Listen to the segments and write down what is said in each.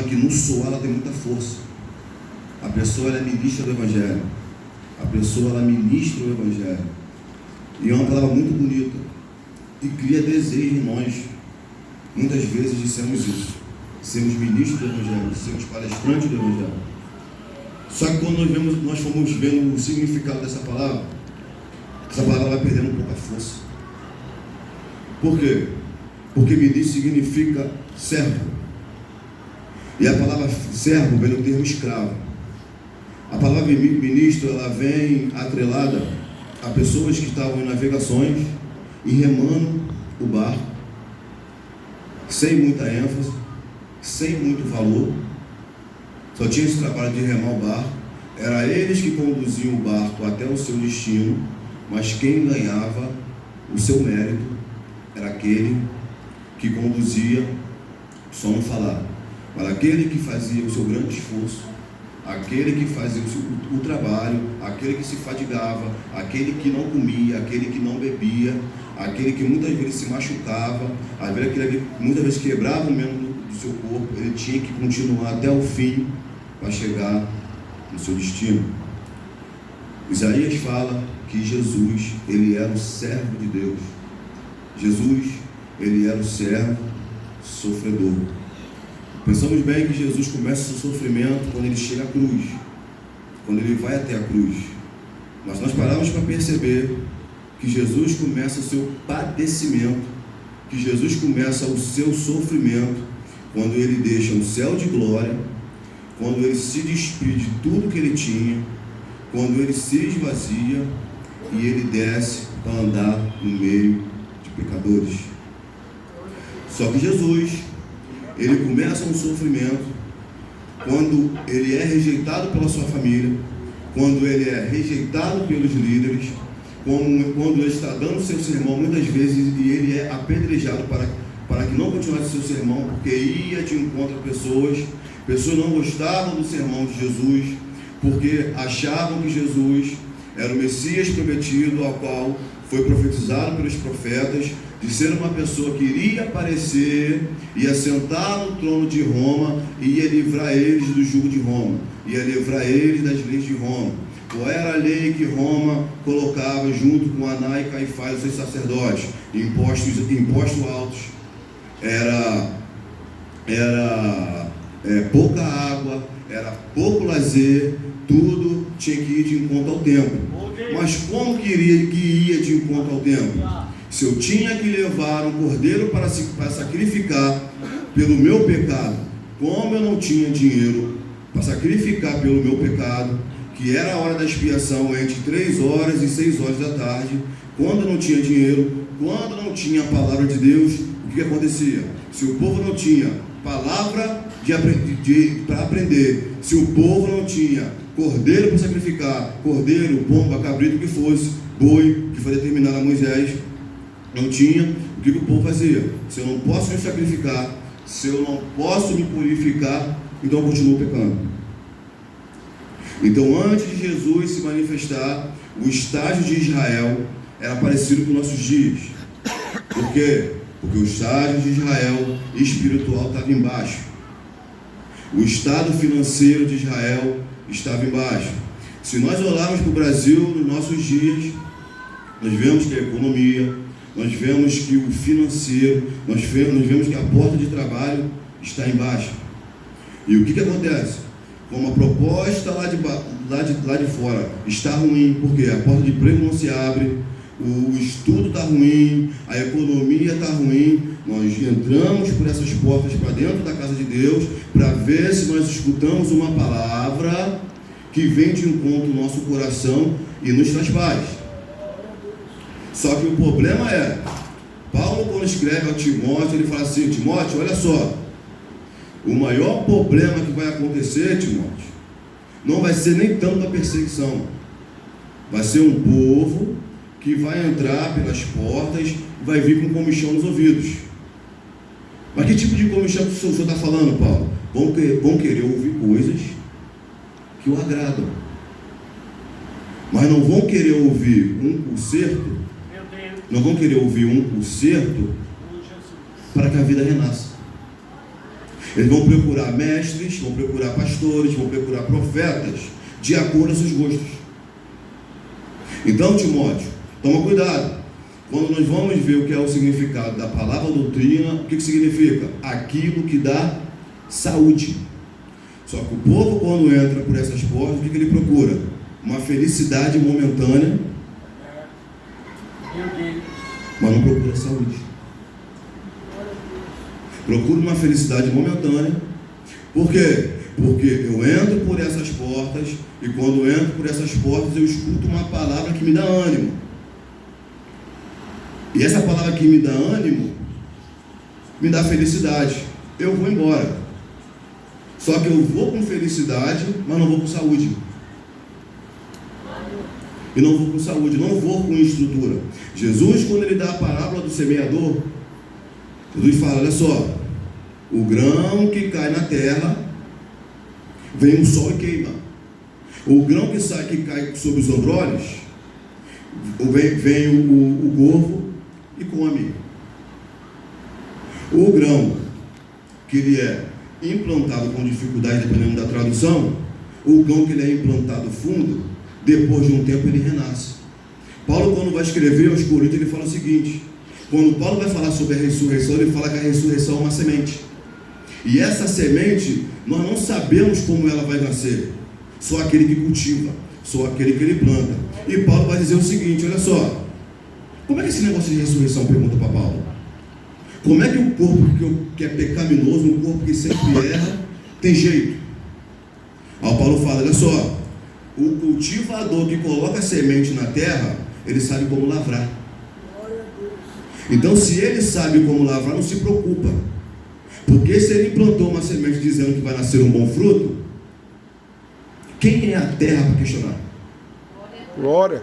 que no soar ela tem muita força. A pessoa ela é ministra do Evangelho. A pessoa ela ministra o Evangelho. E é uma palavra muito bonita. E cria desejo em nós, muitas vezes, de sermos isso. Sermos ministros do Evangelho, sermos palestrantes do Evangelho. Só que quando nós fomos vendo o significado dessa palavra, essa palavra vai perdendo um pouco a força. Por quê? Porque ministro significa servo. E a palavra servo vem do termo escravo. A palavra ministro, ela vem atrelada a pessoas que estavam em navegações e remando o barco, sem muita ênfase, sem muito valor. Só tinha esse trabalho de remar o barco. Era eles que conduziam o barco até o seu destino, mas quem ganhava o seu mérito era aquele que conduzia, só não falar, mas aquele que fazia o seu grande esforço, aquele que fazia o trabalho, aquele que se fadigava, aquele que não comia, aquele que não bebia, aquele que muitas vezes se machucava, aquele que muitas vezes quebrava o membro do seu corpo. Ele tinha que continuar até o fim para chegar no seu destino. Isaías fala que Jesus, ele era o servo de Deus. Jesus, ele era o servo sofredor. Pensamos bem que Jesus começa o seu sofrimento quando ele chega à cruz, quando ele vai até a cruz. Mas nós paramos para perceber que Jesus começa o seu padecimento, que Jesus começa o seu sofrimento quando ele deixa o céu de glória, quando ele se despide de tudo que ele tinha, quando ele se esvazia e ele desce para andar no meio de pecadores. Só que Jesus, ele começa um sofrimento quando ele é rejeitado pela sua família, quando ele é rejeitado pelos líderes, quando ele está dando seu sermão muitas vezes e ele é apedrejado para que não continuasse seu sermão, porque ia de encontro a pessoas não gostavam do sermão de Jesus, porque achavam que Jesus era o Messias prometido, ao qual foi profetizado pelos profetas, de ser uma pessoa que iria aparecer, ia sentar no trono de Roma e ia livrar eles do jugo de Roma, ia livrar eles das leis de Roma. Qual era a lei que Roma colocava junto com Aná e Caifás, os seus sacerdotes? Impostos altos, era pouca água, era pouco lazer, tudo tinha que ir de encontro ao templo. Mas como que ia de encontro ao templo? Se eu tinha que levar um cordeiro para sacrificar pelo meu pecado, como eu não tinha dinheiro para sacrificar pelo meu pecado, que era a hora da expiação entre 3 horas e 6 horas da tarde, quando eu não tinha dinheiro, quando não tinha a palavra de Deus, o que acontecia? Se o povo não tinha palavra para aprender, se o povo não tinha cordeiro para sacrificar, cordeiro, pomba, cabrito, o que fosse, boi, que foi determinado a Moisés, não tinha, o que o povo fazia? Se eu não posso me sacrificar, se eu não posso me purificar, então eu continuo pecando. Então, antes de Jesus se manifestar, o estágio de Israel era parecido com nossos dias. Por quê? Porque o estágio de Israel espiritual estava embaixo. O estado financeiro de Israel estava embaixo. Se nós olharmos para o Brasil nos nossos dias, nós vemos que a economia, nós vemos que o financeiro, nós vemos que a porta de trabalho está embaixo. E o que acontece? Como a proposta lá de fora está ruim, porque a porta de emprego não se abre, o estudo está ruim, a economia está ruim, nós entramos por essas portas para dentro da casa de Deus para ver se nós escutamos uma palavra que vem de encontro ao nosso coração e nos traz paz. Só que o problema é, Paulo, quando escreve ao Timóteo, ele fala assim: Timóteo, olha só, o maior problema que vai acontecer, Timóteo, não vai ser nem tanto a perseguição, vai ser um povo que vai entrar pelas portas e vai vir com comichão nos ouvidos. Mas que tipo de comichão que o senhor está falando, Paulo? Vão querer ouvir coisas que o agradam, mas não vão querer ouvir um conserto, não vão querer ouvir um conserto para que a vida renasça. Eles vão procurar mestres, vão procurar pastores, vão procurar profetas, de acordo com seus gostos. Então, Timóteo, toma cuidado. Quando nós vamos ver o que é o significado da palavra doutrina, o que significa? Aquilo que dá saúde. Só que o povo, quando entra por essas portas, o que ele procura? Uma felicidade momentânea, mas não procura saúde. Procura uma felicidade momentânea. Por quê? Porque eu entro por essas portas, e quando eu entro por essas portas, eu escuto uma palavra que me dá ânimo. E essa palavra que me dá ânimo, me dá felicidade. Eu vou embora. Só que eu vou com felicidade, mas não vou com saúde. E não vou com saúde, não vou com estrutura. Jesus, quando ele dá a parábola do semeador, Jesus fala, olha só, o grão que cai na terra, vem o sol e queima. O grão que cai sobre os ombrólios, vem o corvo e come. O grão que ele é implantado com dificuldade, dependendo da tradução, o grão que ele é implantado fundo, depois de um tempo ele renasce. Paulo, quando vai escrever aos Coríntios, ele fala o seguinte: quando Paulo vai falar sobre a ressurreição, ele fala que a ressurreição é uma semente. E essa semente, nós não sabemos como ela vai nascer. Só aquele que cultiva, só aquele que ele planta. E Paulo vai dizer o seguinte, olha só, como é que esse negócio de ressurreição, pergunta para Paulo, como é que o corpo que é pecaminoso, um corpo que sempre erra, tem jeito? Aí o Paulo fala, olha só, o cultivador que coloca a semente na terra, ele sabe como lavrar. Então, se ele sabe como lavrar, não se preocupa. Porque se ele plantou uma semente dizendo que vai nascer um bom fruto, quem é a terra para questionar? Glória.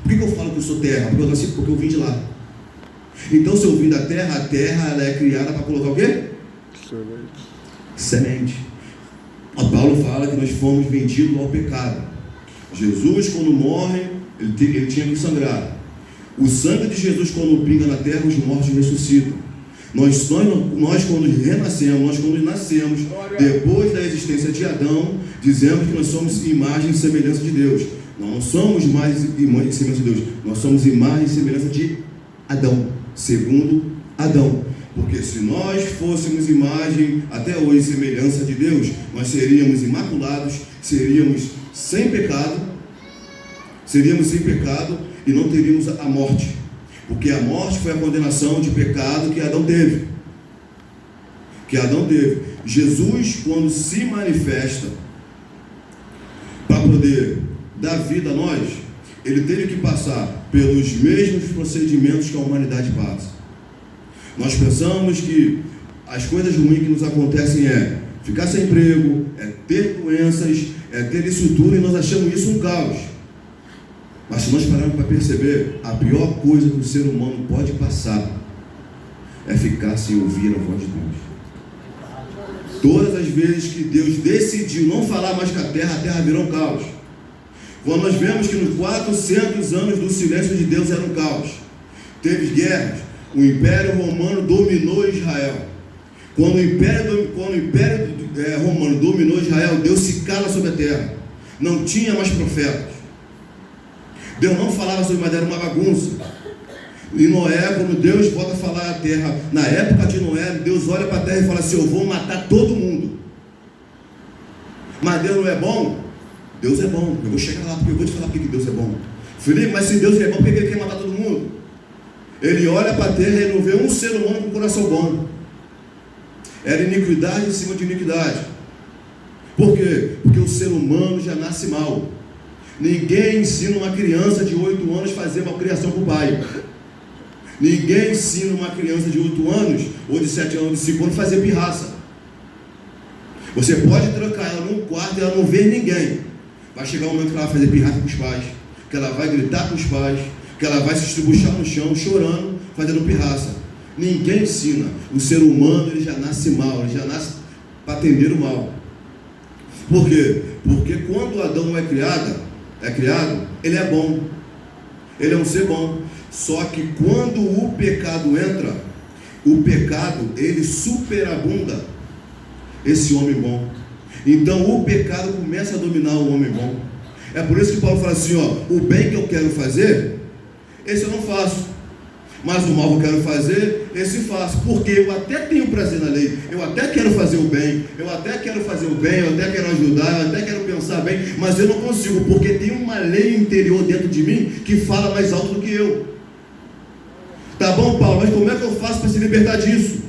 Por que eu falo que eu sou terra? Porque eu nasci, porque eu vim de lá. Então, se eu vim da terra, a terra ela é criada para colocar o quê? Semente. A Paulo fala que nós fomos vendidos ao pecado. Jesus, quando morre, ele tinha que sangrar. O sangue de Jesus, quando pinga na terra, os mortos ressuscitam. Nós quando renascemos, nós quando nascemos, depois da existência de Adão, dizemos que nós somos imagem e semelhança de Deus. Nós não somos mais imagem e semelhança de Deus, nós somos imagem e semelhança de Adão, segundo Adão. Porque se nós fôssemos imagem, até hoje, semelhança de Deus, nós seríamos imaculados, seríamos sem pecado e não teríamos a morte. Porque a morte foi a condenação de pecado que Adão teve. Jesus, quando se manifesta para poder dar vida a nós, ele teve que passar pelos mesmos procedimentos que a humanidade passa. Nós pensamos que as coisas ruins que nos acontecem é ficar sem emprego, é ter doenças, é ter isso tudo, e nós achamos isso um caos. Mas se nós pararmos para perceber, a pior coisa que o ser humano pode passar é ficar sem ouvir a voz de Deus. Todas as vezes que Deus decidiu não falar mais com a terra virou um caos. Quando nós vemos que nos 400 anos do silêncio de Deus era um caos. Teve guerras, o Império Romano dominou Israel. Quando o Império Romano dominou Israel, Deus se cala sobre a terra. Não tinha mais profetas. Deus não falava sobre, mas era uma bagunça. E Noé, quando Deus volta a falar à terra, na época de Noé, Deus olha para a terra e fala assim: eu vou matar todo mundo. Mas Deus não é bom? Deus é bom. Eu vou chegar lá, porque eu vou te falar porque Deus é bom. Felipe, mas se Deus é bom, por que ele quer matar todo mundo? Ele olha para a terra e não vê um ser humano com coração bom. Era iniquidade em cima de iniquidade. Por quê? Porque o ser humano já nasce mal. Ninguém ensina uma criança de 8 anos a fazer uma criação com o pai. Ninguém ensina uma criança de 8 anos ou de 7 anos, de 5 anos a fazer pirraça. Você pode trancar ela num quarto e ela não vê ninguém. Vai chegar um momento que ela vai fazer pirraça com os pais, que ela vai gritar com os pais, que ela vai se estribuchar no chão, chorando, fazendo pirraça. Ninguém ensina. O ser humano, ele já nasce mal, ele já nasce para atender o mal. Por quê? Porque quando Adão é criado, ele é bom. Ele é um ser bom. Só que quando o pecado entra, o pecado, ele superabunda. esse homem bom. Então o pecado começa a dominar o homem bom. É por isso que Paulo fala assim, o bem que eu quero fazer, esse eu não faço, mas o mal que eu quero fazer, esse faço, porque eu até tenho prazer na lei, eu até quero fazer o bem, eu até quero ajudar, eu até quero pensar bem, mas eu não consigo, porque tem uma lei interior dentro de mim que fala mais alto do que eu. Tá bom, Paulo, mas como é que eu faço para se libertar disso?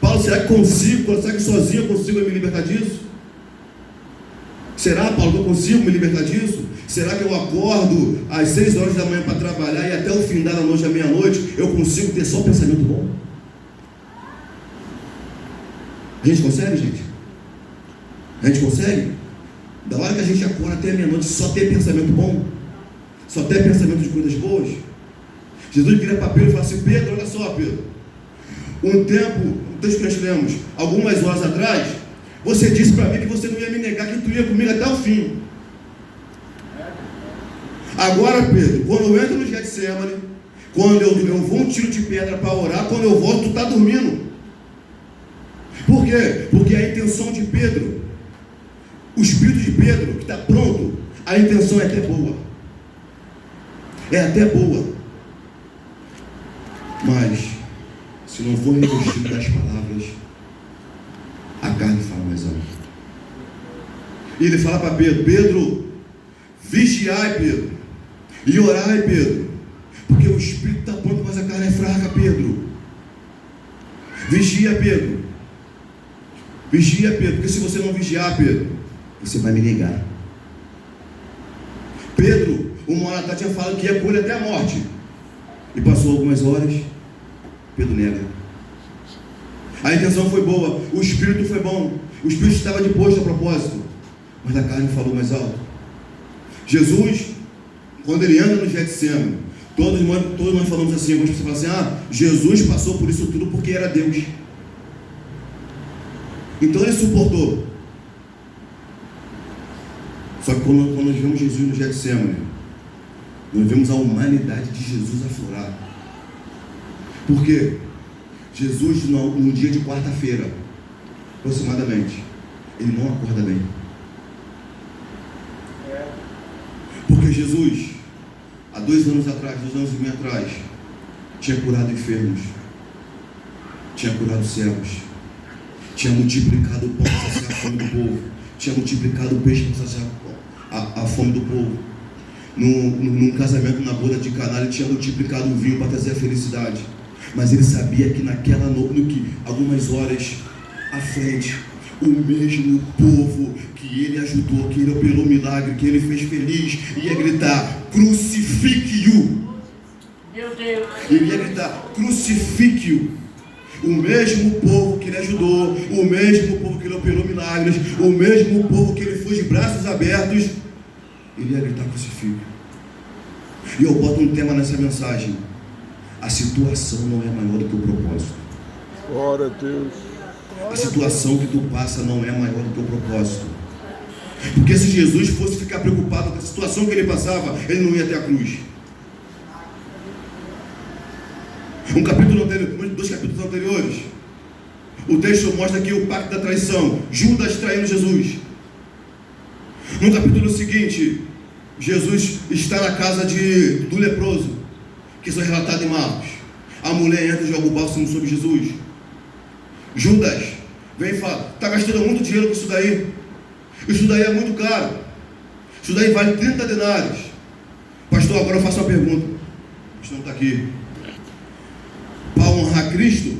Paulo, será que consigo? Será que sozinho eu consigo me libertar disso? Será, Paulo, que eu consigo me libertar disso? Será que eu acordo às 6 horas da manhã para trabalhar e até o fim da noite, à meia-noite, eu consigo ter só um pensamento bom? A gente consegue, gente? A gente consegue? Da hora que a gente acorda até a meia-noite, só ter pensamento bom? Só ter pensamento de coisas boas? Jesus vira para Pedro e fala assim, Pedro, olha só, Pedro. Um texto que nós lemos, algumas horas atrás, você disse para mim que você não ia me negar, que tu ia comigo até o fim. Agora, Pedro, quando eu entro no Getsemane, quando eu vou um tiro de pedra para orar, quando eu volto, tu está dormindo. Por quê? Porque a intenção de Pedro, o espírito de Pedro, que está pronto, a intenção é até boa. É até boa. Mas, se não for revestido das palavras, a carne fala mais alto. E ele fala para Pedro, Pedro, vigiai, Pedro, e orai, Pedro, porque o espírito está pronto, mas a carne é fraca, Pedro. Vigia, Pedro. Vigia, Pedro, porque se você não vigiar, Pedro, você vai me negar. Pedro, uma hora atrás tinha falado que ia por ele até a morte. E passou algumas horas, Pedro nega. A intenção foi boa, o espírito foi bom, o espírito estava disposto a propósito, mas a carne falou mais alto. Jesus, quando ele entra no Getsemane, todos nós falamos assim, algumas pessoas falam assim, Jesus passou por isso tudo porque era Deus. Então ele suportou. Só que quando nós vemos Jesus no Getsemane, nós vemos a humanidade de Jesus aflorar. Por quê? Jesus, num dia de quarta-feira, aproximadamente, ele não acorda bem. Porque Jesus, há 2 anos atrás, 2 anos e meio atrás, tinha curado enfermos, tinha curado cegos, tinha multiplicado o pão para saciar a fome do povo, tinha multiplicado o peixe para saciar a fome do povo. Num casamento na boda de Caná, ele tinha multiplicado o vinho para trazer a felicidade. Mas ele sabia que naquela noite, algumas horas à frente, o mesmo povo que ele ajudou, que ele operou milagre, que ele fez feliz, ia gritar, crucifique-o. Meu Deus. Ele ia gritar, crucifique-o. O mesmo povo que ele ajudou, o mesmo povo que ele operou milagres, o mesmo povo que ele foi de braços abertos, ele ia gritar, crucifique-o. E eu boto um tema nessa mensagem. A situação não é maior do que o propósito. Glória a Deus. A situação que tu passa não é maior do que o propósito. Porque se Jesus fosse ficar preocupado com a situação que ele passava, ele não ia até a cruz. Um capítulo anterior, 2 capítulos anteriores, o texto mostra aqui o pacto da traição, Judas traindo Jesus. No capítulo seguinte, Jesus está na casa do leproso, que isso é relatado em Marcos. A mulher entra e joga o bálsamo sobre Jesus. Judas vem e fala, está gastando muito dinheiro com isso daí. Isso daí é muito caro. Isso daí vale 30 denários. Pastor, agora eu faço uma pergunta. O pastor não está aqui. Para honrar Cristo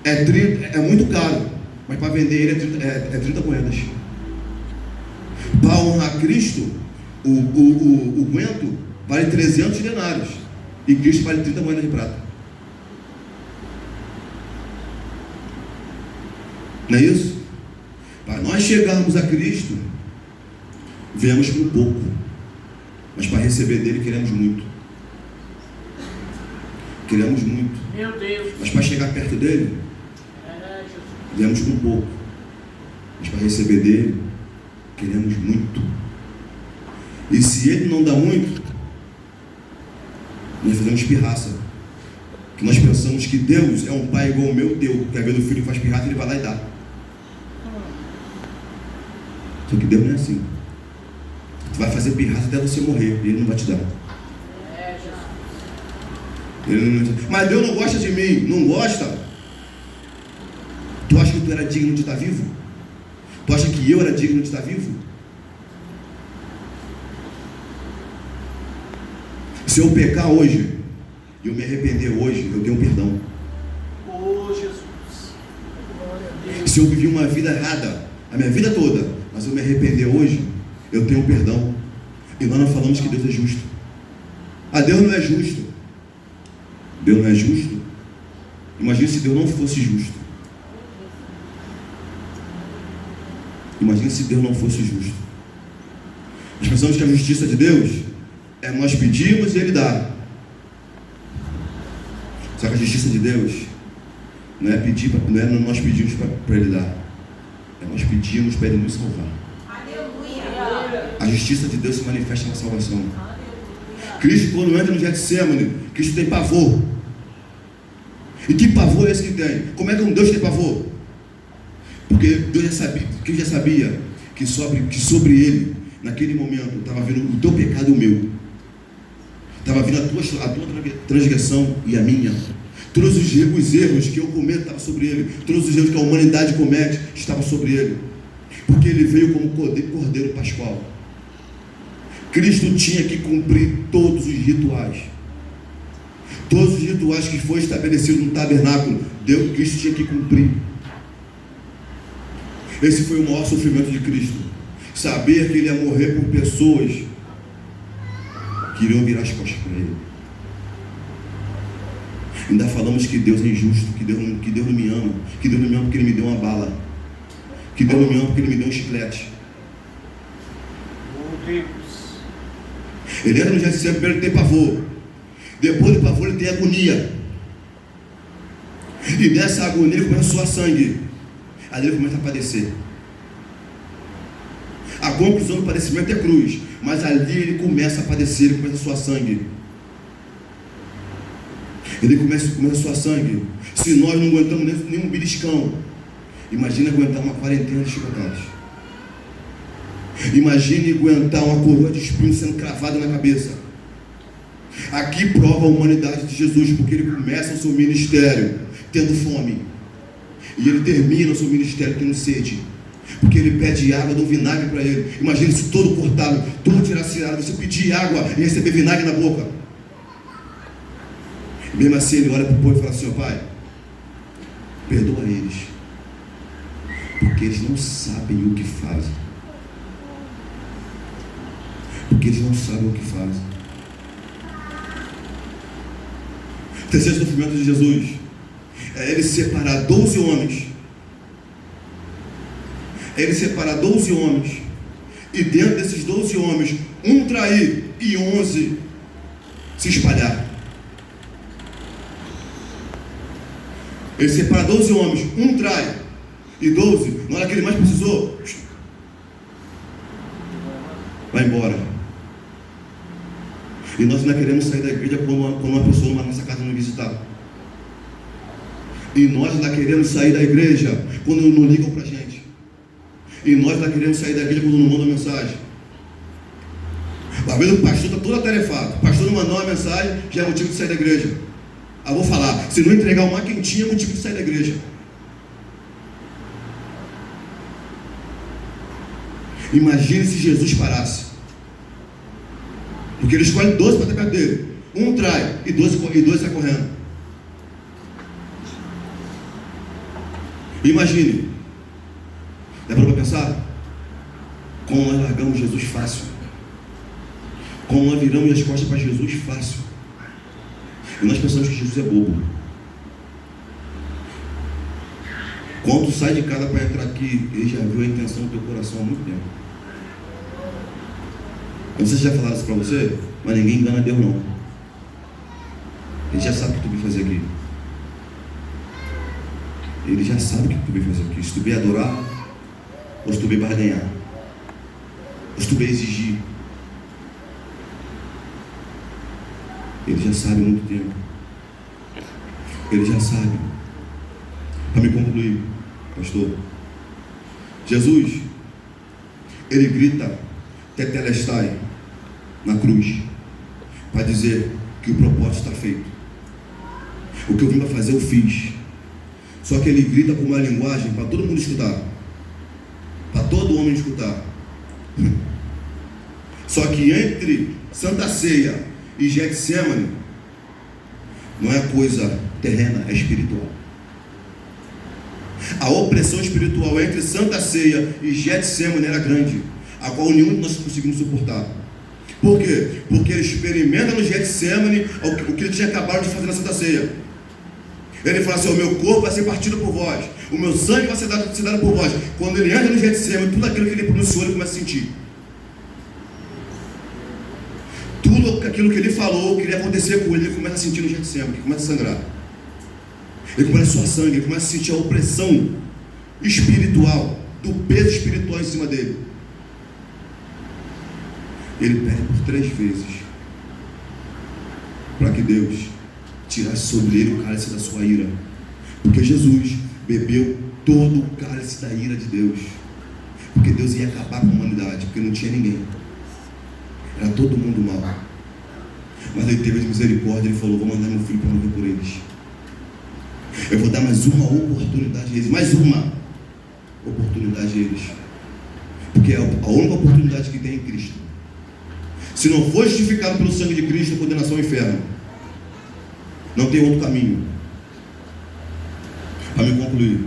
é muito caro, mas para vender ele é 30 moedas. Para honrar Cristo, o guento vale 300 denários e Cristo vale 30 moedas de prata. Não é isso? Para nós chegarmos a Cristo, viemos com pouco, mas para receber dele queremos muito. Queremos muito. Meu Deus. Mas para chegar perto dele, viemos com pouco, mas para receber dele queremos muito. E se ele não dá muito, nós fazemos pirraça, Que nós pensamos que Deus é um pai igual o meu teu, quer ver o filho faz pirraça, ele vai lá e dá. Só que Deus não é assim. Tu vai fazer pirraça até você morrer, e Ele não vai te dar. Mas Deus não gosta de mim. Não gosta? Tu acha que tu era digno de estar vivo? Tu acha que eu era digno de estar vivo? Se eu pecar hoje e eu me arrepender hoje, eu tenho perdão. Oh, Jesus. Se eu vivi uma vida errada a minha vida toda, mas eu me arrepender hoje, eu tenho perdão. E nós não falamos que Deus é justo. Ah, Deus não é justo. Deus não é justo? Imagina se Deus não fosse justo. Imagina se Deus não fosse justo. Nós pensamos que a justiça de Deus é nós pedimos e Ele dá. Só que a justiça de Deus não é pedir, não é nós pedimos para Ele dar. É nós pedimos para Ele nos salvar. Aleluia. A justiça de Deus se manifesta na salvação. Cristo, quando entra no Getsemane, Cristo tem pavor. E que pavor é esse que tem? Como é que um Deus tem pavor? Porque Deus já sabia que sobre Ele, naquele momento, estava vindo o teu pecado e o meu. Estava vindo a tua transgressão e a minha. Todos os erros que eu cometo estavam sobre Ele. Todos os erros que a humanidade comete estavam sobre Ele. Porque Ele veio como Cordeiro Pascual. Cristo tinha que cumprir todos os rituais. Todos os rituais que foi estabelecido no tabernáculo, Cristo tinha que cumprir. Esse foi o maior sofrimento de Cristo. Saber que Ele ia morrer por pessoas que iriam virar as costas para Ele. Ainda falamos que Deus é injusto, que Deus não me ama, que Deus não me ama porque Ele me deu uma bala, que Deus não me ama porque Ele me deu um chiclete. Oh, Deus. Ele entra no Getsemane, primeiro ele tem pavor. Depois do pavor ele tem agonia. E nessa agonia ele começa a suar sangue. Aí ele começa a padecer. A conclusão do padecimento é cruz. Mas ali ele começa a padecer, ele começa a suar sangue. Ele começa a suar sangue. Se nós não aguentamos nem um beliscão, imagina aguentar uma quarentena de chicotadas. Imagine aguentar uma coroa de espinho sendo cravada na cabeça. Aqui prova a humanidade de Jesus, porque Ele começa o seu ministério tendo fome, e Ele termina o seu ministério tendo sede, porque Ele pede água, dá um vinagre para Ele. Imagine se todo cortado, todo tiraciado, você pedir água e receber vinagre na boca. Mesmo assim Ele olha para o povo e fala assim: ó Pai, perdoa eles, porque eles não sabem o que fazem. Porque eles não sabem o que fazem. O terceiro sofrimento de Jesus é Ele separar 12 homens. É Ele separar 12 homens. E dentro desses 12 homens, um trair e 11 se espalhar. Ele separa 12 homens, um trai e 12, na hora que ele mais precisou, vai embora. E nós ainda queremos sair da igreja quando uma pessoa na nossa casa nos visitar. E nós ainda queremos sair da igreja quando não ligam para a gente. E nós ainda queremos sair da igreja quando não mandam mensagem. Às vezes o pastor está todo atarefado. O pastor não mandou uma mensagem, já é motivo de sair da igreja. Ah, vou falar, se não entregar uma quentinha, é motivo de sair da igreja. Imagine se Jesus parasse. Porque Ele escolhe 12 para estar perto dele. Um trai e 12 sai correndo. Imagine. Dá para pensar? Como nós largamos Jesus fácil. Como nós viramos as costas para Jesus fácil. E nós pensamos que Jesus é bobo. Quando tu sai de casa para entrar aqui, Ele já viu a intenção do teu coração há muito tempo. Eu não sei se já falaram isso para você, mas ninguém engana Deus não. Ele já sabe o que tu veio fazer aqui. Ele já sabe o que tu veio fazer aqui. Se tu veio adorar, ou se tu veio barganhar, ou se tu veio exigir. Ele já sabe há muito tempo. Ele já sabe. Para me concluir, pastor, Jesus, ele grita tetelestai na cruz para dizer que o propósito está feito. O que eu vim para fazer eu fiz. Só que ele grita com uma linguagem para todo mundo escutar, para todo homem escutar. Só que entre Santa Ceia e Getsemane não é coisa terrena, é espiritual. A opressão espiritual entre Santa Ceia e Getsemane era grande, a qual nenhum de nós conseguimos suportar. Por quê? Porque ele experimenta no Getsemane o que ele tinha acabado de fazer na Santa Ceia. Ele fala assim: o meu corpo vai ser partido por vós, o meu sangue vai ser dado por vós. Quando ele entra no Getsemane, tudo aquilo que ele pronunciou, ele começa a sentir. Tudo aquilo que ele falou, que iria acontecer com ele, ele começa a sentir no Getsemane, ele começa a sangrar. Ele começa a suar sangue, ele começa a sentir a opressão espiritual, do peso espiritual em cima dele. Ele pede por 3 vezes para que Deus tirasse sobre ele o cálice da sua ira, porque Jesus bebeu todo o cálice da ira de Deus, porque Deus ia acabar com a humanidade, porque não tinha ninguém, era todo mundo mau. Mas ele teve misericórdia, ele falou: vou mandar meu filho para morrer por eles. Eu vou dar mais uma oportunidade a eles, mais uma oportunidade a eles, porque é a única oportunidade que tem em Cristo. Se não for justificado pelo sangue de Cristo, a condenação ao inferno. Não tem outro caminho. Para me concluir,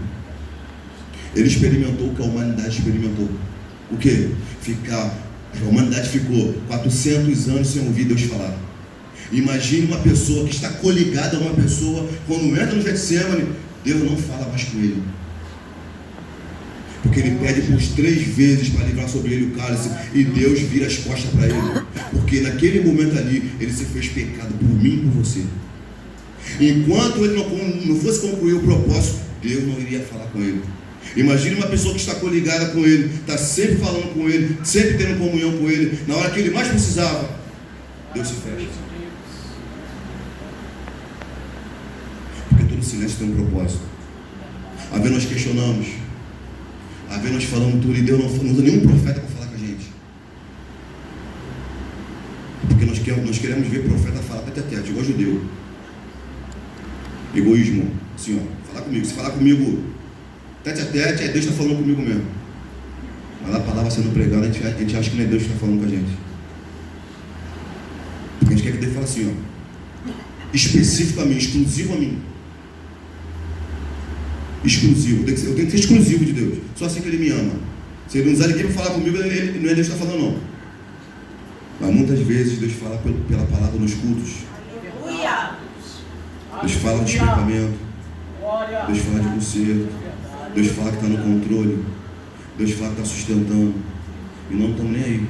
ele experimentou o que a humanidade experimentou. O quê? A humanidade ficou 400 anos sem ouvir Deus falar. Imagine uma pessoa que está coligada a uma pessoa, quando entra no Getsemane, Deus não fala mais com ele, porque ele pede por 3 vezes para livrar sobre ele o cálice, e Deus vira as costas para ele, porque naquele momento ali ele se fez pecado por mim e por você. Enquanto ele não fosse concluir o propósito, Deus não iria falar com ele. Imagine uma pessoa que está coligada com ele, está sempre falando com ele, sempre tendo comunhão com ele. Na hora que ele mais precisava, Deus se fecha. Porque todo silêncio tem um propósito. Às vezes nós questionamos, às vezes nós falamos tudo, e Deus não usa nenhum profeta para falar com a gente, porque nós queremos ver profeta falar tete a tete, igual judeu. Egoísmo, assim, ó, falar comigo. Se falar comigo tete a tete, Deus está falando comigo mesmo. Mas a palavra sendo pregada, a gente acha que não é Deus que está falando com a gente, porque a gente quer que Deus fale assim, ó, específico a mim, exclusivo a mim. Exclusivo, eu tenho que ser exclusivo de Deus. Só assim que Ele me ama. Se Ele não usar ninguém para falar comigo, não é Deus que está falando, não. Mas muitas vezes Deus fala pela palavra nos cultos. Aleluia. Deus fala de espirituamento, Deus fala de conserto, Deus fala que está no controle, Deus fala que está sustentando, e não estamos nem aí.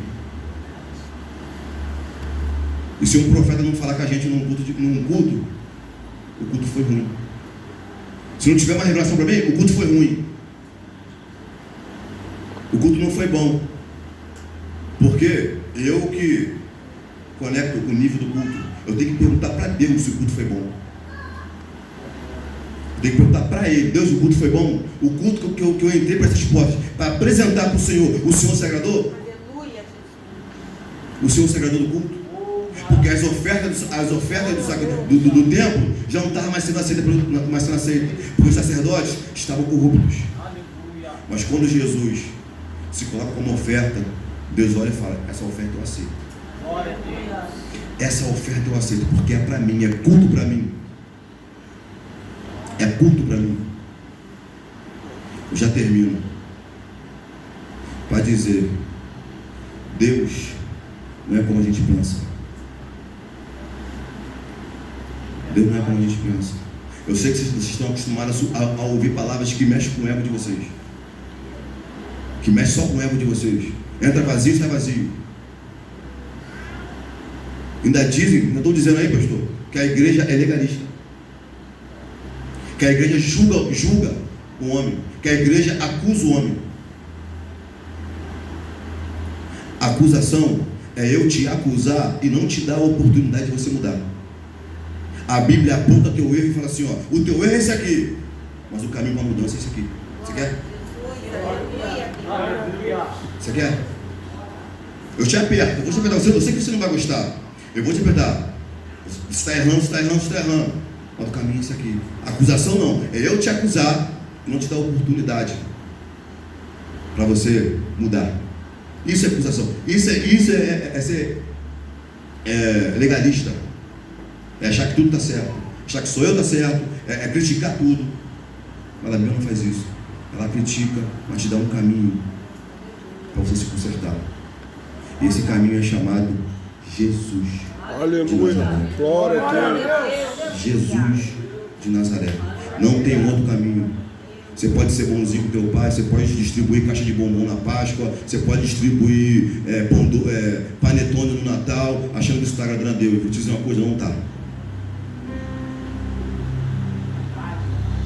E se um profeta não falar com a gente num culto, o culto foi ruim. Se não tiver uma revelação para mim, o culto foi ruim. O culto não foi bom, porque eu que conecto o nível do culto, eu tenho que perguntar para Deus se o culto foi bom. Tem que perguntar para Ele: Deus, o culto foi bom? O culto que eu entrei para essas portas, para apresentar para o Senhor se agradou? Aleluia. O Senhor se agradou do culto? Porque as ofertas do templo já não estavam mais sendo aceitas, porque os sacerdotes estavam corruptos. Mas quando Jesus se coloca como oferta, Deus olha e fala: essa oferta eu aceito. Essa oferta eu aceito, porque é para mim, é culto para mim. É culto para mim. Eu já termino para dizer: Deus não é como a gente pensa. Deus não é como a gente pensa. Eu sei que vocês estão acostumados a ouvir palavras que mexem com o ego de vocês, que mexem só com o ego de vocês. Entra vazio, sai vazio. Ainda estou dizendo aí, pastor, que a igreja é legalista, que a igreja julga o homem, que a igreja acusa o homem. A acusação é eu te acusar e não te dar a oportunidade de você mudar. A Bíblia aponta teu erro e fala assim, ó, o teu erro é esse aqui, mas o caminho para a mudança é esse aqui. Você quer? Você quer? Eu te aperto, eu vou te apertar. Eu sei que você não vai gostar. Eu vou te apertar. Você está errando, você está errando, você está errando. Mas o caminho é esse aqui. Acusação não, é eu te acusar e não te dar oportunidade para você mudar. Isso é acusação. Isso é ser legalista. É achar que tudo está certo. Achar que só eu está certo. É criticar tudo. Mas a Bíblia não faz isso. Ela critica, mas te dá um caminho para você se consertar. E esse caminho é chamado Jesus. Aleluia. Glória a Deus. Jesus de Nazaré. Não tem outro caminho. Você pode ser bonzinho com teu pai, você pode distribuir caixa de bombom na Páscoa, você pode distribuir panetone no Natal, achando que isso está agradando a Deus. Vou te dizer uma coisa, não está.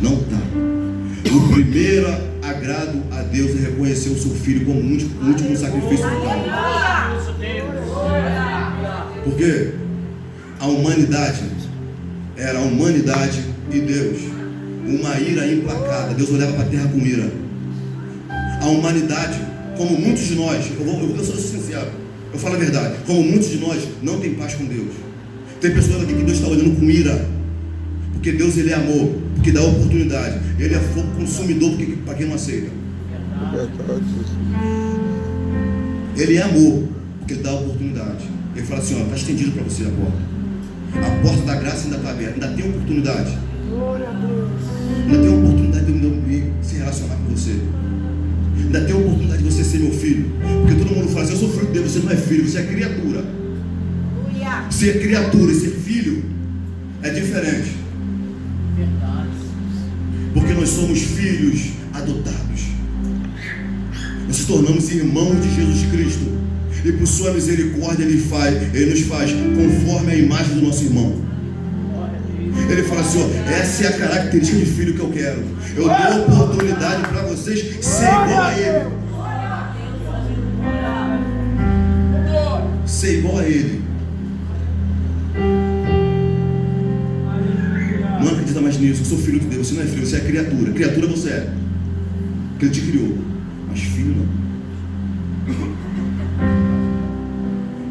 Não está. O primeiro agrado a Deus é reconhecer o seu filho como o último sacrifício do Pai. Porque a humanidade era a humanidade e Deus, uma ira implacada. Deus olhava para a terra com ira. A humanidade, como muitos de nós, eu sou sincero, eu falo a verdade, como muitos de nós não tem paz com Deus. Tem pessoas aqui que Deus está olhando com ira, porque Deus, ele é amor, porque dá oportunidade. Ele é fogo consumidor para quem não aceita. Ele é amor, porque ele dá oportunidade. Ele fala assim, ó, está estendido para você a porta. A porta da graça ainda está aberta, ainda tem oportunidade. Ainda tem oportunidade de eu se relacionar com você. Ainda tem oportunidade de você ser meu filho. Porque todo mundo fala assim, eu sou filho de Deus, você não é filho, você é criatura. Ser criatura e ser filho é diferente. Porque nós somos filhos adotados. Nós nos tornamos irmãos de Jesus Cristo. E por sua misericórdia Ele nos faz conforme a imagem do nosso irmão. Ele fala assim, ó, essa é a característica de filho que eu quero. Eu dou oportunidade para vocês ser igual a Ele. Ser igual a Ele. Não acredita mais nisso. Eu sou filho de Deus. Você não é filho, você é criatura. Criatura você é, porque Ele te criou. Mas filho não.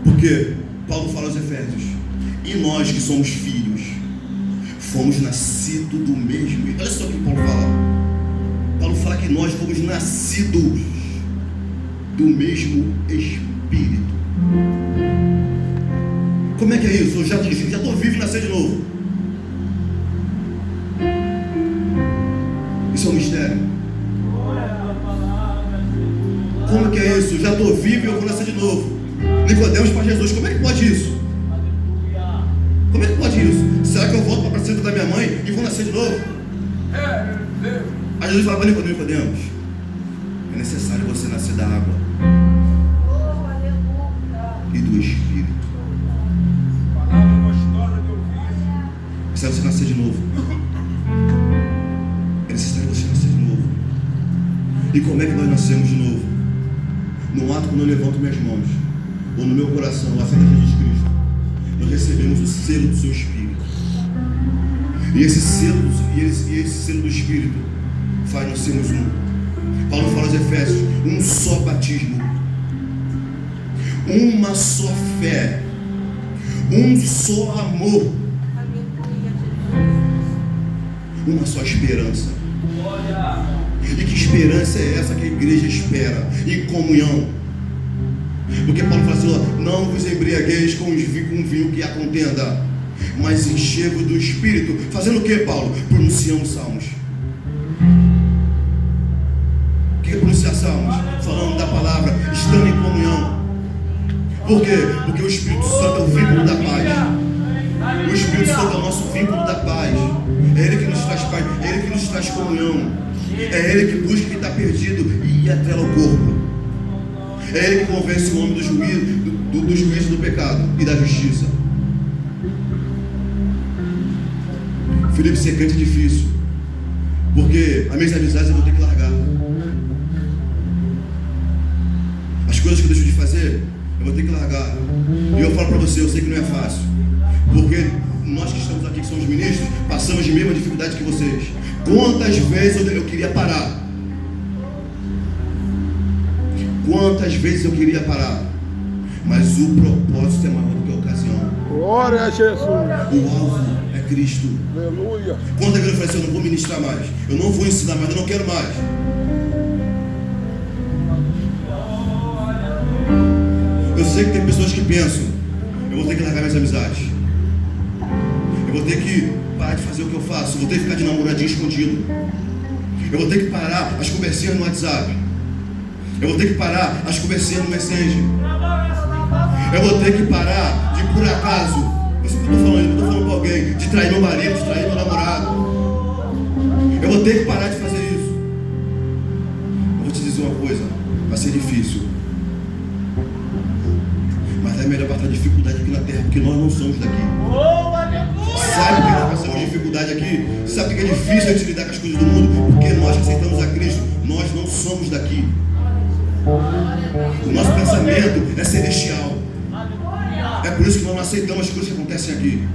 Porque Paulo fala aos Efésios, e nós que somos filhos fomos nascidos do mesmo. Olha só o que Paulo fala. Paulo fala que nós fomos nascidos do mesmo Espírito. Como é que é isso? Eu já estou vivo e nasci de novo. Isso é um mistério. Como que é isso? Eu já estou vivo e eu vou nascer de novo. Nicodemos para Jesus, como é que pode isso? Como é que pode isso? Será que eu volto para a placenta da minha mãe e vou nascer de novo? Aí Jesus fala para Nicodemos, é necessário você nascer da água e do Espírito. Precisa você nascer de novo. É necessário você nascer de novo. E como é que nós nascemos de novo? No ato quando eu levanto minhas mãos, ou no meu coração, eu aceito Jesus Cristo, nós recebemos o selo do seu Espírito. E esse selo do Espírito faz nós sermos um. Paulo fala aos Efésios, um só batismo, uma só fé, um só amor, uma só esperança. E que esperança é essa que a igreja espera? Em comunhão. Porque Paulo fala assim, ó, não vos embriagueis com vinho que há contenda, mas enchei-vos do Espírito. Fazendo o que, Paulo? Pronunciando salmos. O que é pronunciar salmos? Falando da palavra, estando em comunhão. Por quê? Porque o Espírito Santo é o vínculo da paz. O Espírito Santo é o nosso vínculo da paz. É Ele que nos traz paz, é Ele que nos traz comunhão. É Ele que busca quem está perdido e atrela o corpo. É Ele que convence o homem do juízo do pecado e da justiça. Felipe, ser crente é difícil, porque as minhas amizades eu vou ter que largar. As coisas que eu deixo de fazer, eu vou ter que largar. E eu falo para você, eu sei que não é fácil, porque nós que estamos aqui, que somos ministros, passamos de mesma dificuldade que vocês. Quantas vezes eu queria parar? Quantas vezes eu queria parar? Mas o propósito é maior do que a ocasião. Glória a Jesus. O alvo é Cristo. Aleluia. Quantas vezes eu falei assim, eu não vou ministrar mais, eu não vou ensinar mais, eu não quero mais. Eu sei que tem pessoas que pensam, eu vou ter que largar minhas amizades, eu vou ter que parar de fazer o que eu faço, eu vou ter que ficar de namoradinho escondido, eu vou ter que parar as conversinhas no WhatsApp, eu vou ter que parar as conversinhas no Messenger, eu vou ter que parar de, por acaso, eu estou falando para alguém, de trair meu marido, de trair meu namorado. Eu vou ter que parar de fazer isso. Eu vou te dizer uma coisa, vai ser difícil, mas é melhor passar dificuldade aqui na terra, porque nós não somos daqui. Sabe por que nós passamos dificuldade aqui? Sabe por que é difícil a gente lidar com as coisas do mundo? Porque nós que aceitamos a Cristo, nós não somos daqui. O nosso pensamento é celestial. É por isso que nós não aceitamos as coisas que acontecem aqui.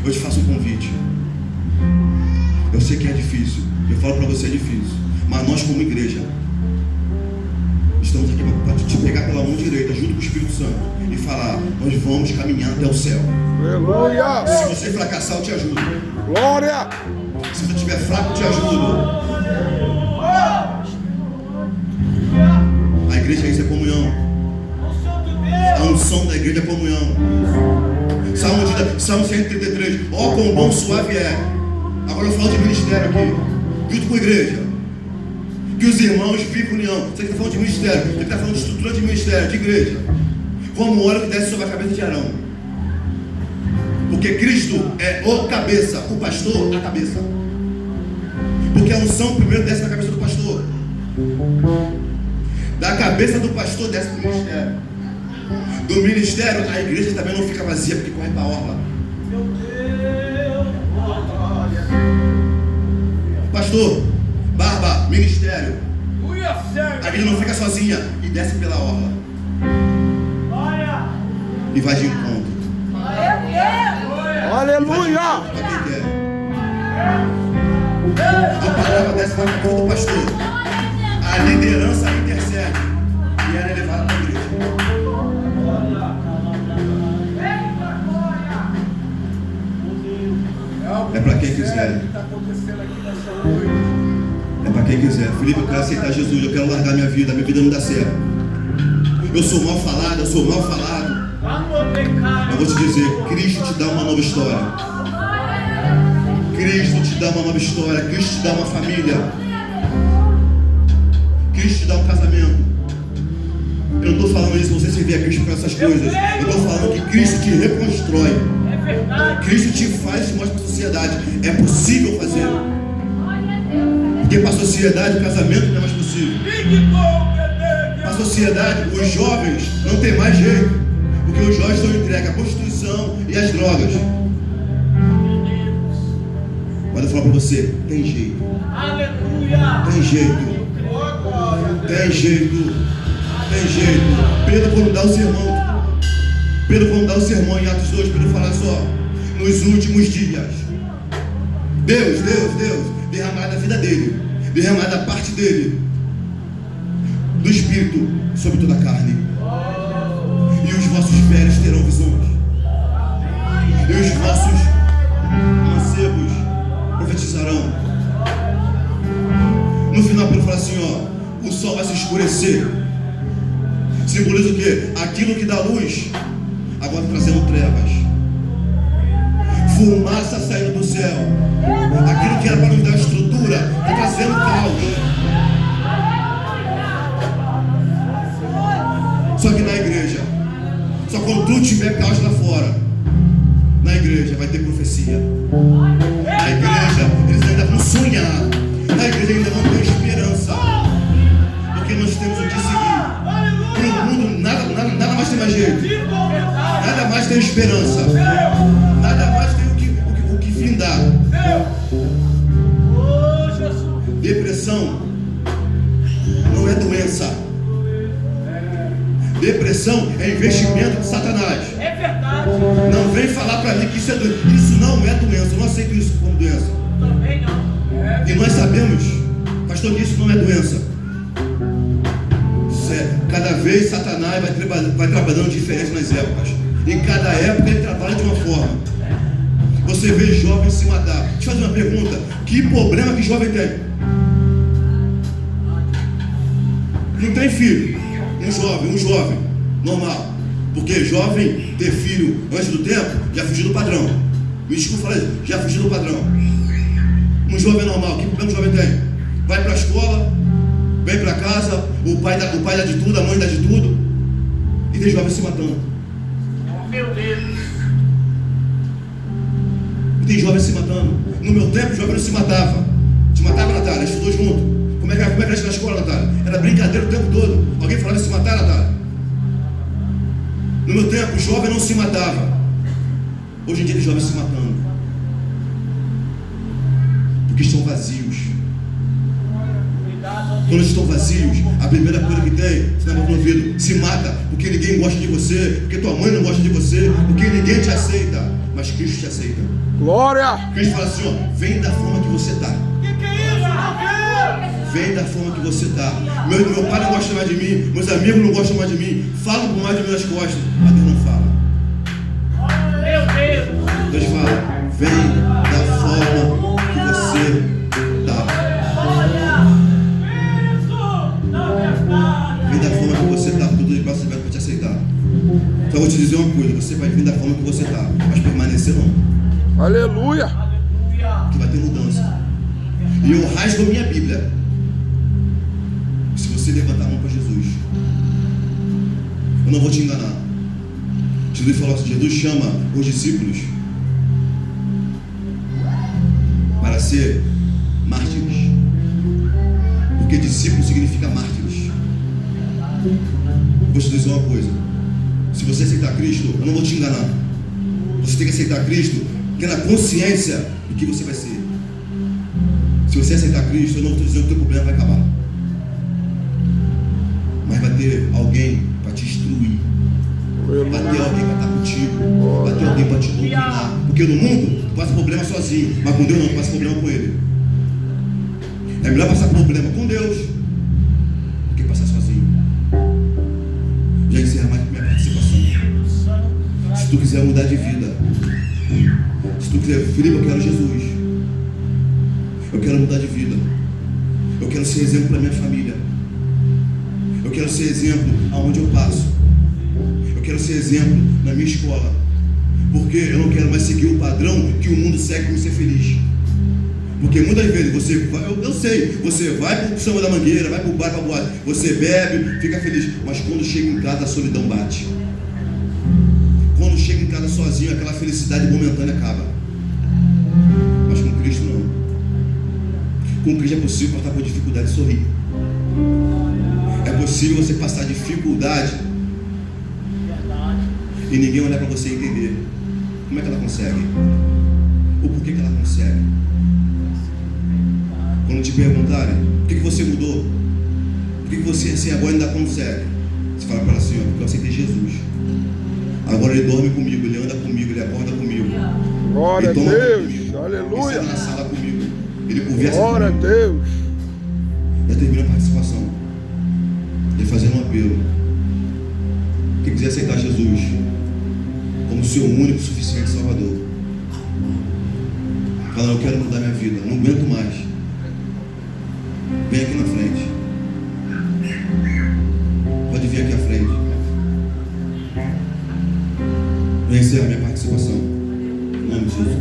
Eu te faço um convite. Eu sei que é difícil. Eu falo para você, é difícil. Mas nós como igreja estamos aqui para te pegar pela mão direita junto com o Espírito Santo e falar, nós vamos caminhar até o céu. Aleluia. Se você fracassar, eu te ajudo. Glória. Se você estiver fraco, eu te ajudo. A igreja é isso, é comunhão. A unção da igreja é comunhão. Salmo 133. Ó, quão bom suave é. Agora eu falo de ministério aqui, junto com a igreja. Que os irmãos vivem união. Você que está falando de ministério, você que está falando de estrutura de ministério, de igreja. Como o óleo que desce sobre a cabeça de Arão. Porque Cristo é o cabeça, o pastor, a cabeça. Porque a unção primeiro desce na cabeça do pastor. Da cabeça do pastor desce para o ministério. Do ministério, a igreja também não fica vazia, porque corre para a orla. Meu Deus, Pastor, barba, ministério. A igreja não fica sozinha e desce pela orla. E vai de encontro. Aleluia. Para quem quer. A palavra desce na cabeça do pastor. A liderança intercede. E ela é levada para a igreja. É para quem quiser. É para quem quiser. Felipe, eu quero aceitar Jesus, eu quero largar minha vida não dá certo. Eu sou mal falado, Eu vou te dizer, Cristo te dá uma nova história. Cristo te dá uma nova história. Cristo te dá uma família. Cristo te dá um casamento. Eu não estou falando isso, você servir a Cristo com essas coisas. Eu estou falando que Cristo te reconstrói. Cristo te faz e mostra para a sociedade. É possível fazer. Porque para a sociedade o casamento não é mais possível. Para a sociedade, os jovens não tem mais jeito. Porque os jovens estão entregues à prostituição e às drogas. Mas eu falo para você, tem jeito. Tem jeito. Tem jeito. Tem jeito. Pedro, quando dá o sermão em Atos 2, Pedro fala só, nos últimos dias, Deus derramará da vida dele, derramará da parte dele, do Espírito sobre toda a carne. E os vossos velhos terão visões, e os vossos mancebos profetizarão. No final Pedro fala assim, ó, o sol vai se escurecer. Simboliza o quê? Aquilo que dá luz agora trazendo trevas. Fumaça saindo do céu. Aquilo que era para nos dar estrutura está trazendo caos. Só que na igreja, só quando tu tiver caos lá fora, na igreja vai ter profecia. Na igreja eles ainda vão sonhar. Na igreja ainda vão ter esperança. Porque nós temos o que seguir. Para o mundo nada mais tem mais jeito. Nada mais tem esperança. Nada mais tem o que findar. Depressão não é doença. Depressão é investimento de Satanás. É verdade. Não vem falar para mim que isso é doença. Isso não é doença. Eu não aceito isso como doença. Também não. E nós sabemos, pastor, que isso não é doença. Isso é, cada vez Satanás vai trabalhando diferente nas épocas. Em cada época ele trabalha de uma forma. Você vê jovens se matar. Deixa eu fazer uma pergunta. Que problema que jovem tem? Não tem filho. Um jovem, normal. Porque jovem ter filho antes do tempo, já fugiu do padrão. Me desculpa falar isso, já fugiu do padrão. Um jovem normal, que problema o jovem tem? Vai para a escola, vem para casa, o pai dá de tudo, a mãe dá de tudo, e tem jovem se matando. Meu Deus. E tem jovem se matando. No meu tempo, o jovem não se matava. Se matava, Natália, estudou junto. Como é que era na escola, Natália? Era brincadeira o tempo todo. Alguém falava de se matar, Natália? No meu tempo, o jovem não se matava. Hoje em dia, os jovens se matando. Porque estão vazios. Quando estão vazios, a primeira coisa que tem, você está no ouvido, se mata, porque ninguém gosta de você, porque tua mãe não gosta de você, porque ninguém te aceita, mas Cristo te aceita. Glória. Cristo fala assim, ó, vem da forma que você está. Que é isso, meu Vem da forma que você está. Meu pai não gosta mais de mim, meus amigos não gostam mais de mim, falam por mais de mim nas costas, mas Deus não fala. Meu Deus. Deus fala, vem da forma que você está. Vem da forma que você está, tudo de braço aberto para te aceitar. Então eu vou te dizer uma coisa, você vai vir da forma que você está, mas permanecer não. Aleluia. Que vai ter mudança. E eu rasgo a minha Bíblia se você levantar a mão para Jesus. Eu não vou te enganar. Jesus falou assim, Jesus chama os discípulos para ser mártires. Porque discípulo significa mártires. Vou te dizer uma coisa. Se você aceitar Cristo, eu não vou te enganar. Você tem que aceitar Cristo tendo a consciência do que você vai ser. Se você aceitar Cristo, eu não estou dizendo que o teu problema vai acabar. Mas vai ter alguém para te instruir. Vai ter alguém para estar contigo. Vai ter alguém para te doutrinar. Porque no mundo, tu passa problema sozinho. Mas com Deus não, tu passa problema com Ele. É melhor passar problema com Deus do que passar sozinho. Já encerra mais minha participação. Se tu quiser mudar de vida, se tu quiser, Felipe, eu quero Jesus. Eu quero mudar de vida. Eu quero ser exemplo para minha família. Eu quero ser exemplo aonde eu passo. Eu quero ser exemplo na minha escola. Porque eu não quero mais seguir o padrão que o mundo segue para ser feliz. Porque muitas vezes você vai, eu sei, você vai para o samba da mangueira, vai para o bar, para a boate, você bebe, fica feliz. Mas quando chega em casa a solidão bate. Quando chega em casa sozinho, aquela felicidade momentânea acaba. Mas com Cristo não. Com Cristo é possível passar por dificuldade e sorrir. É possível você passar dificuldade e ninguém olhar para você e entender como é que ela consegue, ou por que ela consegue. Quando te perguntarem por que você mudou, por que você assim agora ainda consegue, você fala para ela assim, ó, porque eu aceitei Jesus. Agora ele dorme comigo, ele anda comigo, ele acorda comigo, Glória a ele toma Deus. comigo, Aleluia. ele senta na sala comigo, ele conversa Glória a comigo. Deus. Já termina a participação. Ele fazendo um apelo. Quem quiser aceitar Jesus como seu único e suficiente Salvador, fala, eu quero mudar minha vida, não aguento mais. Vem aqui na frente. Pode vir aqui à frente. Vou encerrar minha participação. Em nome de Jesus.